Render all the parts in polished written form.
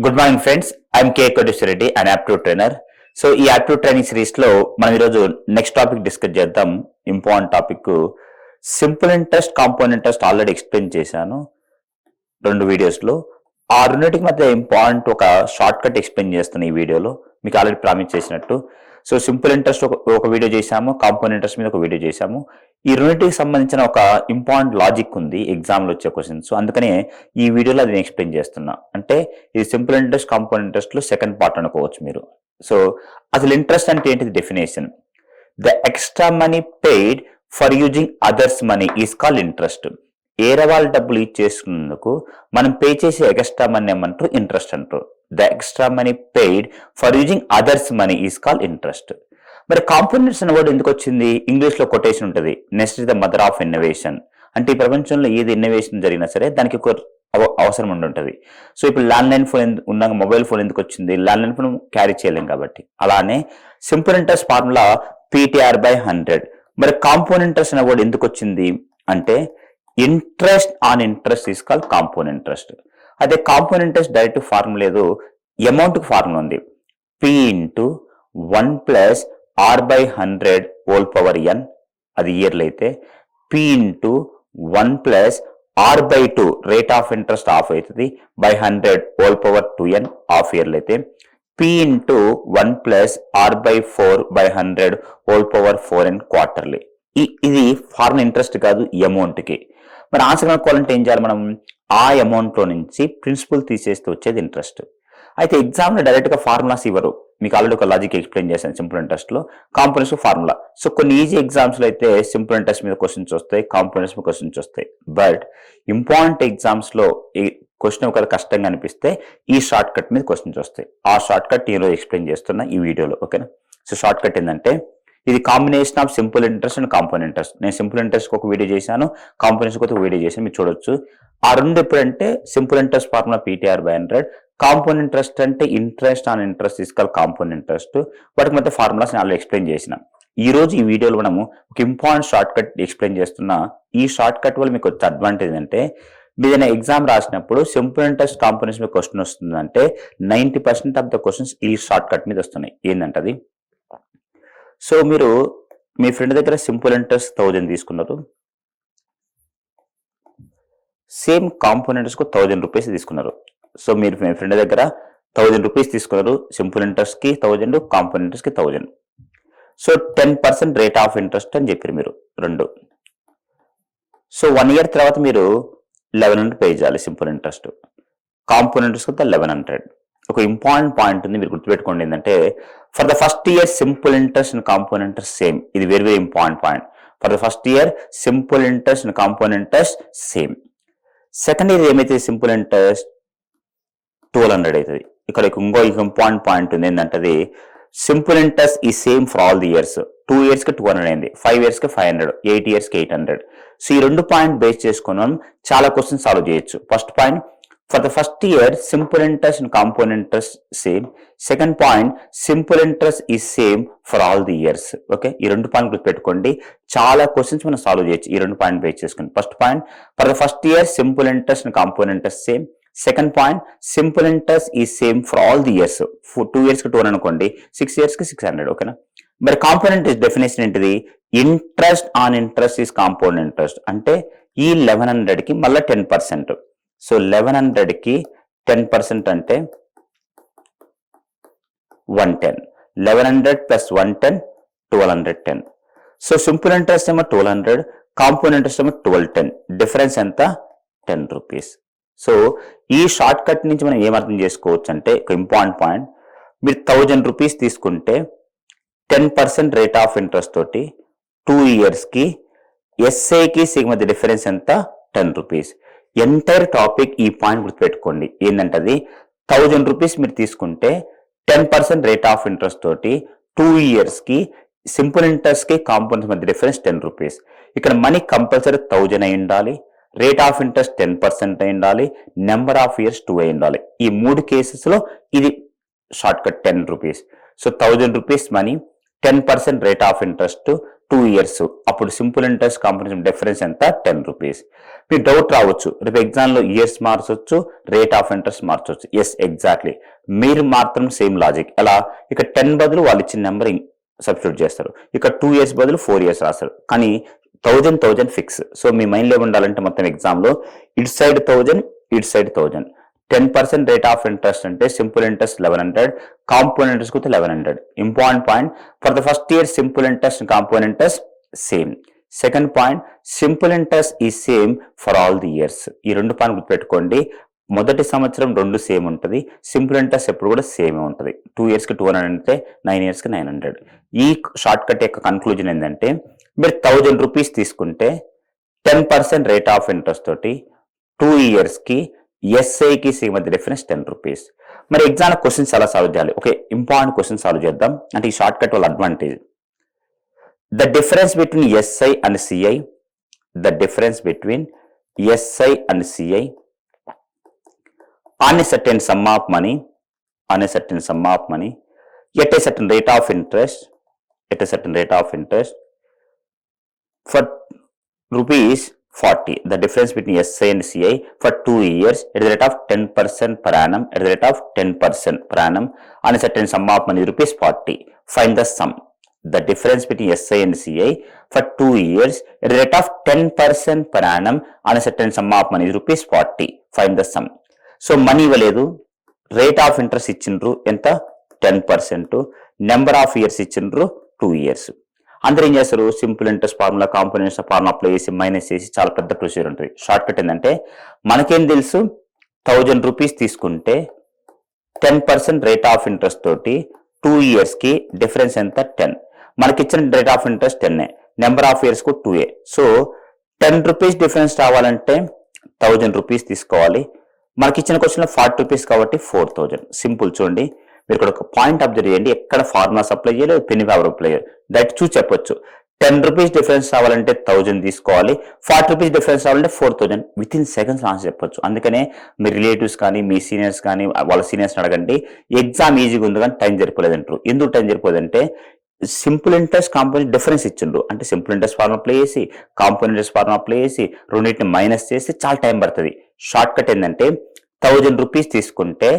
Good morning friends, I'm K Koteswara Reddy, and aptitude trainer. So ఈ aptitude training series లో మనం ఈరోజు నెక్స్ట్ టాపిక్ డిస్కస్ చేద్దాం. Important topic simple interest, compound interest already explain చేశాను 2 వీడియోస్లో. ఆ రెండింటికి మధ్య ఇంపార్టెంట్ ఒక షార్ట్ కట్ ఎక్స్ప్లెయిన్ చేస్తాను ఈ వీడియోలో, మీకు ఆల్రెడీ ప్రామిస్ చేసినట్టు. సో సింపుల్ ఇంట్రెస్ట్ ఒక వీడియో చేశాము, కాంపౌండ్ ఇంట్రెస్ట్ మీద ఒక వీడియో చేశాము. ఈ రెండింటికి సంబంధించిన ఒక ఇంపార్టెంట్ లాజిక్ ఉంది ఎగ్జామ్లో వచ్చే క్వశ్చన్స్, అందుకనే ఈ వీడియోలో అది ఎక్స్ప్లెయిన్ చేస్తున్నా. అంటే ఇది సింపుల్ ఇంట్రెస్ట్, కాంపౌండ్ ఇంట్రెస్ట్ లో సెకండ్ పార్ట్ అనుకోవచ్చు మీరు. సో అసలు ఇంట్రెస్ట్ అంటే ఏంటిది definition? The extra money paid for using others money is called interest. ఏరే వాళ్ళ డబ్బులు ఇచ్చేసుకున్నందుకు మనం పే చేసే ఎక్స్ట్రా మనీ ఏమంటారు? ఇంట్రెస్ట్ అంటారు. The extra money paid for using others money is called interest. మరి కాంపౌండెంట్స్ అనే వర్డ్ ఎందుకు వచ్చింది? ఇంగ్లీష్ లో కొటేషన్ ఉంటుంది, next is the mother of innovation. అంటే ఈ ప్రపంచంలో ఏది ఇన్నోవేషన్ జరిగినా సరే దానికి ఒక అవసరం ఉంటుంటది. సో ఇప్పుడు ల్యాండ్లైన్ ఫోన్ ఉన్నాక మొబైల్ ఫోన్ ఎందుకు వచ్చింది? ల్యాండ్లైన్ ఫోన్ క్యారీ చేయలేం కాబట్టి. అలానే సింపుల్ ఇంట్రెస్ట్ ఫార్ములా PTR/100. మరి కాంపౌండ్ ఇంట్రెస్ట్ అనే వర్డ్ ఎందుకు వచ్చింది అంటే interest on interest is called compound interest. అదే కాంపౌండ్ ఇంట్రెస్ట్ డైరెక్ట్ ఫార్ములా లేదు, అమౌంట్ కి ఫార్ములా ఉంది. P/1+R/100 హోల్ పవర్ n, అది ఇయర్లు అయితే. P/1+R/2 rate of interest half అవుతుంది, by 100 whole power 2n half ఇయర్లు అయితే. P/1+R/4 by 100 whole power 4n quarterly. ఇది ఫార్ములా ఇంట్రెస్ట్ కాదు, అమౌంట్ కి. మరి ఆన్సర్ కనుక్కోవాలంటే ఏం చేయాలి మనం? ఆ అమౌంట్ లో నుంచి ప్రిన్సిపల్ తీసేస్తే వచ్చేది ఇంట్రెస్ట్. అయితే ఎగ్జామ్ లో డైరెక్ట్ గా ఫార్ములాస్ ఇవ్వరు, మీకు ఆల్రెడీ ఒక లాజిక్ ఎక్స్ప్లెయిన్ చేశాను సింపుల్ ఇంట్రెస్ట్ లో. Compounds formula. సో కొన్ని ఈజీ ఎగ్జామ్స్ లో అయితే సింపుల్ ఇంట్రెస్ట్ మీద క్వశ్చన్స్ వస్తాయి, కాంపౌండ్స్ మీద క్వశ్చన్స్ వస్తాయి. బట్ ఇంపార్టెంట్ ఎగ్జామ్స్ లో ఈ క్వశ్చన్ ఒకవేళ కష్టంగా అనిపిస్తే ఈ షార్ట్ కట్ మీద క్వశ్చన్స్ వస్తాయి. ఆ షార్ట్ కట్ ఈరోజు ఎక్స్ప్లెయిన్ చేస్తున్నా ఈ వీడియోలో, ఓకేనా? సో షార్ట్ కట్ ఏంటంటే ఇది combination of simple interest and compound interest. నేను సింపుల్ ఇంట్రెస్ట్ ఒక వీడియో చేశాను, కాంపౌండ్ ఒక వీడియో చేశాను, మీరు చూడొచ్చు. ఆ రెండు ఎప్పుడంటే simple interest formula PTR/100, compound interest అంటే interest on interest is called compound interest. వాటికి మధ్య ఫార్ములాస్ నేను ఎక్స్ప్లెయిన్ చేసిన. ఈ రోజు ఈ వీడియోలో మనము ఒక ఇంపార్టెంట్ షార్ట్ కట్ ఎక్స్ప్లెయిన్ చేస్తున్నా. ఈ షార్ట్ కట్ వల్ల మీకు వచ్చే అడ్వాంటేజ్ అంటే ఏదైనా ఎగ్జామ్ రాసినప్పుడు సింపుల్ ఇంట్రెస్ట్ కాంపౌండ్స్ మీద క్వశ్చన్ వస్తుందంటే 90% ఆఫ్ ద క్వశ్చన్స్ ఈ షార్ట్ కట్ మీద వస్తున్నాయి. ఏంటంటే అది, సో మీరు మీ ఫ్రెండ్ దగ్గర సింపుల్ ఇంట్రెస్ట్ 1000 తీసుకున్నారు, సేమ్ కాంపౌండ్ ఇంట్రెస్ట్ కు 1000 రూపీస్ తీసుకున్నారు. సో మీరు మీ ఫ్రెండ్ దగ్గర 1000 రూపీస్ తీసుకున్నారు, సింపుల్ ఇంట్రెస్ట్ కి 1000, కాంపౌండ్ ఇంట్రెస్ట్ కి 1000. సో 10% రేట్ ఆఫ్ ఇంట్రెస్ట్ అని చెప్పారు మీరు రెండు. సో 1 ఇయర్ తర్వాత మీరు 1100 పే చేయాలి సింపుల్ ఇంట్రెస్ట్, కాంపౌండ్ ఇంట్రెస్ట్ కి 1100. ఒక ఇంపార్టెంట్ పాయింట్ ఉంది, మీరు గుర్తుపెట్టుకోండి. ఏంటంటే for the first year simple interest and compound interest same. ఇది very very important point. For the first year simple interest and compound interest same. Second year ఏమైతే simple interest 1200 అవుతుంది. ఇక్కడ ఇంకో ఇంపార్టెంట్ పాయింట్ ఉంది, ఏంటంటే సింపుల్ ఇంట్రెస్ట్ ఈ same for all the years. 2 years కి 200 అయింది, 5 ఇయర్స్ కి 500, 8 ఇయర్స్ కి 800. సో ఈ రెండు పాయింట్ బేస్ చేసుకుని మనం చాలా క్వశ్చన్స్ సాల్వ్ చేయొచ్చు. First point, for the first year simple interest and compound interest same. Second point, simple interest ఈ same for all the years. Okay, ఈ రెండు పాయింట్ గుర్తుపెట్టుకోండి, చాలా క్వశ్చన్స్ మనం సాల్వ్ చేయొచ్చు ఈ రెండు పాయింట్ బేస్ చేసుకుని. First point, for the first year simple interest and compound interest same. Second point, simple interest ఈ same for all the years. 2 years కి 200 అనుకోండి, 6 ఇయర్స్ కి 600. ఓకేనా? మరి కాంపౌండ్ ఇంట్రెస్ట్ డెఫినేషన్ ఏంటిది? Interest on interest is compound interest. అంటే ఈ 1100 కి మళ్ళీ 10%. సో 1100 కి 10% అంటే 110. 1100 ప్లస్ 110, 1210. సో సింపుల్ ఇంట్రెస్ట్ ఏమో 1200, కాంపౌండ్ ఇంట్రెస్ట్ ఏమో 1210. డిఫరెన్స్ ఎంత? 10 రూపీస్. సో ఈ షార్ట్ కట్ నుంచి మనం ఏమర్థం చేసుకోవచ్చు అంటే ఒక ఇంపార్టెంట్ పాయింట్, మీరు 1000 రూపీస్ తీసుకుంటే 10% రేట్ ఆఫ్ ఇంట్రెస్ట్ తోటి 2 ఇయర్స్ కి ఎస్ఐకి మధ్య డిఫరెన్స్ ఎంత? 10 రూపీస్. ఎంటైర్ టాపిక్ ఈ పాయింట్ గుర్తుపెట్టుకోండి. ఏంటంటే అది 1000 రూపీస్ మీరు తీసుకుంటే 10% రేట్ ఆఫ్ ఇంట్రెస్ట్ తోటి 2 ఇయర్స్ కి సింపుల్ ఇంట్రెస్ట్ కి కాంపౌండ్స్ మధ్య డిఫరెన్స్ 10 రూపీస్. ఇక్కడ మనీ కంపల్సరీ 1000 అయి ఉండాలి, రేట్ ఆఫ్ ఇంట్రెస్ట్ 10% అయి ఉండాలి, నెంబర్ ఆఫ్ ఇయర్స్ 2 అయి ఉండాలి. ఈ 3 కేసెస్ లో ఇది short cut 10 rupees. So 1000 rupees money, 10% rate of interest, 2 years. అప్పుడు సింపుల్ ఇంట్రెస్ట్ కాంపౌండ్ డిఫరెన్స్ ఎంత 10 రూపీస్. మీకు డౌట్ రావచ్చు, రేపు ఎగ్జామ్లో ఇయర్స్ మార్చొచ్చు, రేట్ ఆఫ్ ఇంట్రెస్ట్ మార్చొచ్చు. ఎస్ ఎగ్జాక్ట్లీ, మీరు మాత్రం సేమ్ లాజిక్. ఎలా, ఇక 10 బదులు వాళ్ళు ఇచ్చిన నెంబర్ సబ్స్టిట్యూట్ చేస్తారు, ఇక 2 years బదులు 4 years రాస్తారు. కానీ 1000 ఫిక్స్. సో మీ మైండ్లో ఉండాలంటే మొత్తం ఎగ్జామ్లో ఇటు సైడ్ 1000, ఇటు సైడ్ 1000. 10% రేట్ ఆఫ్ ఇంట్రెస్ట్ అంటే సింపుల్ ఇంట్రెస్ట్ 1100, కాంపౌండ్ ఇంట్రెస్ట్ కూడా 1100. Important point, for the first year simple interest compound interest same. Second point, simple interest ఈ same for all the years. ఈ 2 పాయింట్ గుర్తుపెట్టుకోండి. మొదటి సంవత్సరం 2 సేమ్ ఉంటుంది, simple interest ఎప్పుడు కూడా సేమ్ ఉంటుంది. 2 yearsకి 200 అంటే 9 yearsకి 900. ఈ షార్ట్ కట్ యొక్క కన్క్లూజన్ ఏంటంటే, మీరు 1000 రూపీస్ తీసుకుంటే 10% రేట్ ఆఫ్ ఇంట్రెస్ట్ తోటి 2 yearsకి ఎస్ఐకి సి మధ్య డిఫరెన్స్ 10 రూపీస్. మరి ఎగ్జామ్ క్వశ్చన్స్ ఎలా సాల్వ్ చేయాలి? ఓకే, ఇంపార్టెంట్ క్వశ్చన్ సాల్వ్ చేద్దాం. అంటే ఈ షార్ట్ కట్ వాళ్ళ advantage. The difference between SI and CI, the difference between SI and CI on a certain sum of money, on a certain sum of money, at a certain rate of interest, at a certain rate of interest for rupees 40. The difference between SI and CI for 2 years at the rate of 10% per annum, at the rate of 10% per annum on a certain sum of money rupees 40. Find the sum. The difference between SI and CI for 2 years at the rate of 10% per annum on a certain sum of money rupees 40. Find the sum. So money ఇవ్వలేదు, rate of interest ఇచ్చిండ్రు ఎంత 10%, number of years ఇచ్చిండ్రు 2 years. అందరూ ఏం చేస్తారు, simple interest formula, compound interest formula apply చేసి minus చేసి చాలా పెద్ద ప్రొసీజర్ ఉంటుంది. షార్ట్ కట్ ఏంటంటే, మనకేం తెలుసు, 1000 రూపీస్ తీసుకుంటే 10% రేట్ ఆఫ్ ఇంట్రెస్ట్ తోటి 2 yearsకి డిఫరెన్స్ ఎంత 10. మనకిచ్చిన rate of interest 10, number of years కు 2a. సో 10 రూపీస్ డిఫరెన్స్ రావాలంటే 1000 రూపీస్ తీసుకోవాలి. మనకి ఇచ్చిన క్వశ్చన్లో 40 రూపీస్ కాబట్టి 4000. సింపుల్. చూడండి, మీరు ఇక్కడ ఒక పాయింట్ అబ్జర్వ్ చేయండి, ఎక్కడ ఫార్ములాస్ అప్లై చేయలేదు, పెన్ పేపర్ అప్లై చేయలేదు, దట్ చూసి చెప్పొచ్చు. 10 రూపీస్ డిఫరెన్స్ రావాలంటే 1000 తీసుకోవాలి, 40 రూపీస్ డిఫరెన్స్ రావాలంటే 4000. విత్ ఇన్ సెకండ్స్ ఆన్సర్ చెప్పొచ్చు. అందుకనే మీ రిలేటివ్స్ కానీ మీ సీనియర్స్ కానీ వాళ్ళ సీనియర్స్ అడగండి, ఎగ్జామ్ ఈజీగా ఉంది కానీ టైం సరిపోలేదు అంటారు. ఎందుకు టైం సరిపోదంటే, సింపుల్ ఇంట్రెస్ట్ కాంపౌండ్ డిఫరెన్స్ ఇచ్చిండ్రు, అంటే సింపుల్ ఇంట్రెస్ట్ ఫార్ములా అప్లై చేసి కాంపౌండ్ ఇంట్రెస్ట్ ఫార్ములా అప్లై చేసి రెండింటిని మైనస్ చేసి చాలా టైం పడుతుంది. షార్ట్ కట్ ఏంటంటే, 1000 రూపీస్ తీసుకుంటే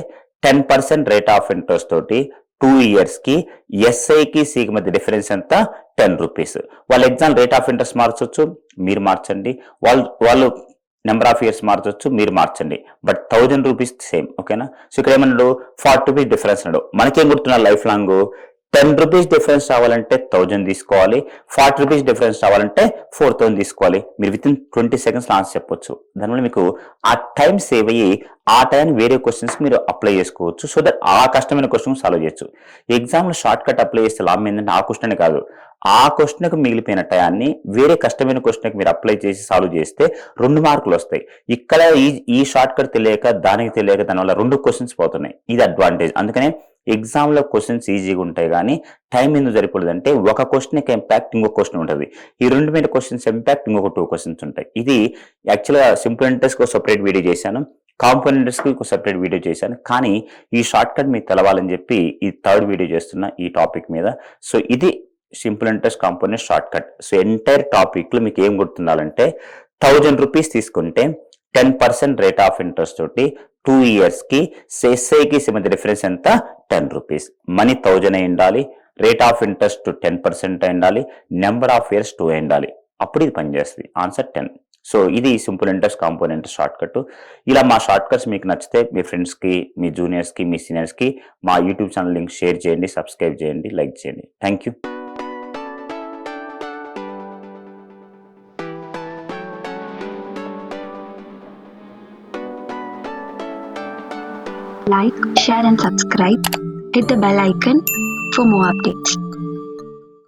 10% రేట్ ఆఫ్ ఇంట్రెస్ట్ తోటి 2 yearsకి ఎస్ఐకి సికి మధ్య డిఫరెన్స్ ఎంత 10 రూపీస్. వాళ్ళ ఎగ్జామ్ రేట్ ఆఫ్ ఇంట్రెస్ట్ మార్చొచ్చు, మీరు మార్చండి. వాళ్ళు నెంబర్ ఆఫ్ ఇయర్స్ మార్చొచ్చు, మీరు మార్చండి. But 1000 rupees same. ఓకేనా? సో ఇక్కడ ఏమన్నాడు, 40 రూపీస్ డిఫరెన్స్ అన్నాడు. మనకేం గుర్తున్నారు లైఫ్ లాంగ్, 10 రూపీస్ డిఫరెన్స్ రావాలంటే 1000 తీసుకోవాలి, 40 రూపీస్ డిఫరెన్స్ రావాలంటే 4000 తీసుకోవాలి. మీరు విత్ ఇన్ 20 seconds ఆన్సర్ చెప్పొచ్చు. దానివల్ల మీకు ఆ టైం సేవ్ అయ్యి ఆ టైం వేరే క్వశ్చన్స్ మీరు అప్లై చేసుకోవచ్చు. సో దట్ ఆ కష్టమైన క్వశ్చన్ సాల్వ్ చేయొచ్చు. ఎగ్జామ్లో షార్ట్ కట్ అప్లై చేస్తే లాభం ఏంటంటే, ఆ క్వశ్చన్ కాదు, ఆ క్వశ్చన్కి మిగిలిపోయిన టయాన్ని వేరే కష్టమైన క్వశ్చన్కి మీరు అప్లై చేసి సాల్వ్ చేస్తే 2 మార్కులు వస్తాయి. ఇక్కడ ఈ షార్ట్ కట్ తెలియక దానికి తెలియక దానివల్ల 2 క్వశ్చన్స్ పోతున్నాయి. ఇది అడ్వాంటేజ్. అందుకనే ఎగ్జామ్లో క్వశ్చన్స్ ఈజీగా ఉంటాయి కానీ టైం ఎందుకు సరిపోలేదంటే, ఒక క్వశ్చన్కి ఇంపాక్ట్ ఇంకొక క్వశ్చన్ ఉంటుంది, ఈ 2 మీద క్వశ్చన్స్ ఇంపాక్ట్ ఇంకొక 2 క్వశ్చన్స్ ఉంటాయి. ఇది యాక్చువల్గా సింపుల్ ఇంట్రెస్ట్కి ఒక సపరేట్ వీడియో చేశాను, కాంపౌండ్ ఇంట్రెస్ట్కి ఒక సపరేట్ వీడియో చేశాను. కానీ ఈ షార్ట్ కట్ మీకు తెలవాలని చెప్పి ఈ 3rd వీడియో చేస్తున్న ఈ టాపిక్ మీద. సో ఇది simple interest compound short cut. So entire టాపిక్లో మీకు ఏం గుర్తుండాలంటే, 1000 రూపీస్ తీసుకుంటే 10% రేట్ ఆఫ్ ఇంట్రెస్ట్ తోటి 2 yearsకి ఎస్ఐకి మధ్య డిఫరెన్స్ ఎంత 10 రూపీస్. మనీ 1000 అయి ఉండాలి, రేట్ ఆఫ్ ఇంట్రెస్ట్ 10% అయి ఉండాలి, నెంబర్ ఆఫ్ ఇయర్స్ 2 అయి ఉండాలి. అప్పుడు ఇది పనిచేస్తుంది. ఆన్సర్ 10. సో ఇది simple interest compound interest short cut. ఇలా మా షార్ట్ కట్స్ మీకు నచ్చితే మీ ఫ్రెండ్స్కి, మీ జూనియర్స్కి, మీ సీనియర్స్కి మా యూట్యూబ్ ఛానల్ లింక్ షేర్ చేయండి, సబ్స్క్రైబ్ చేయండి, లైక్ చేయండి. Thank you. Like, share and subscribe. Hit the bell icon for more updates.